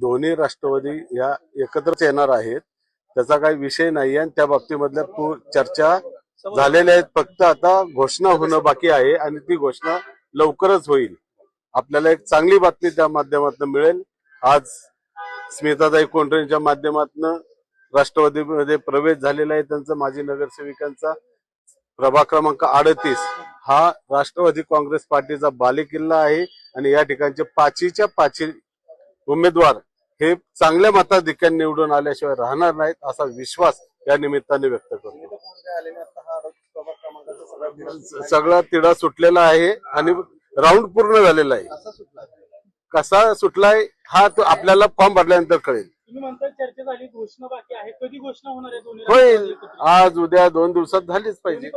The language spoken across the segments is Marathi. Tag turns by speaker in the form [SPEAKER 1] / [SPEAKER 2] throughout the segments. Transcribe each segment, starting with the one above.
[SPEAKER 1] दोन्ही राष्ट्रवादी या एकत्रच येणार आहेत, त्याचा काही विषय नाही आणि त्या बाबतीमधल्या चर्चा झालेल्या आहेत. फक्त आता घोषणा होणं बाकी आहे आणि ती घोषणा लवकरच होईल. आपल्याला एक चांगली बातमी त्या माध्यमातून मिळेल. आज स्मिताताई कोंढरेंच्या माध्यमातून राष्ट्रवादीमध्ये प्रवेश झालेला आहे त्यांचा, माजी नगरसेविकांचा. प्रभाग क्रमांक 38 हा राष्ट्रवादी काँग्रेस पार्टीचा बालेकिल्ला आहे आणि या ठिकाणचे 5च्या 5 उमेदवार हे चांगल्या मताधिक्याने निवडून आल्याशिवाय राहणार नाहीत असा विश्वास या निमित्ताने व्यक्त करतो. सगळा तिढा सुटलेला आहे आणि राऊंड पूर्ण झालेला आहे. कसा सुटलाय हा तो आपल्याला फॉर्म भरल्यानंतर कळेल.
[SPEAKER 2] तुम्ही म्हणताय चर्चा झाली, घोषणा बाकी आहे, कधी घोषणा होणार आहे?
[SPEAKER 1] होईल, आज उद्या 2 दिवसात झालीच पाहिजे.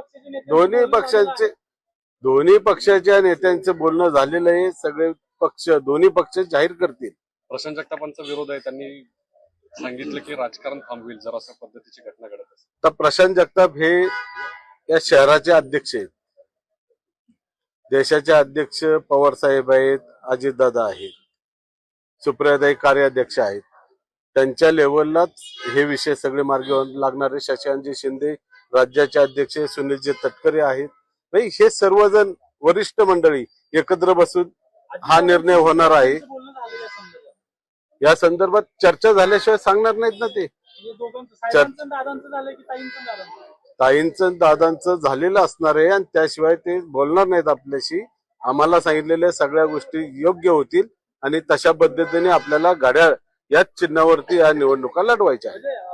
[SPEAKER 1] दोन्ही पक्षाच्या नेत्यांचे बोलणं झालेलं आहे. सगळे पक्ष दोन्ही पक्ष जाहीर करतील.
[SPEAKER 3] प्रशांत जगतापांचा विरोध आहे, त्यांनी सांगितलं की राजकारण थांबवेल जर अशा पद्धतीची घटना घडत असेल.
[SPEAKER 1] तर प्रशांत जगताप हे या शहराचे अध्यक्ष आहेत, देशाचे अध्यक्ष पवार साहेब आहेत, अजितदादा आहेत, सुप्रियाताई कार्याध्यक्ष आहेत. त्यांच्या लेवललाच हे विषय सगळे मार्गी लागणारे. शशांकजी शिंदे राज्याचे अध्यक्ष, सुनीलजी तटकरे आहेत. हे सर्वजण वरिष्ठ मंडळी एकत्र बसून हा निर्णय होणार आहे. या संदर्भात चर्चा झाल्याशिवाय सांगणार नाहीत ना ते. ताईंचं दादांचं झालेलं असणार आहे आणि त्याशिवाय ते बोलणार नाहीत आपल्याशी. आम्हाला सांगितलेल्या सगळ्या गोष्टी योग्य होतील आणि तशा पद्धतीने आपल्याला घड्याळ याच चिन्हावरती या निवडणुका लढवायच्या आहेत.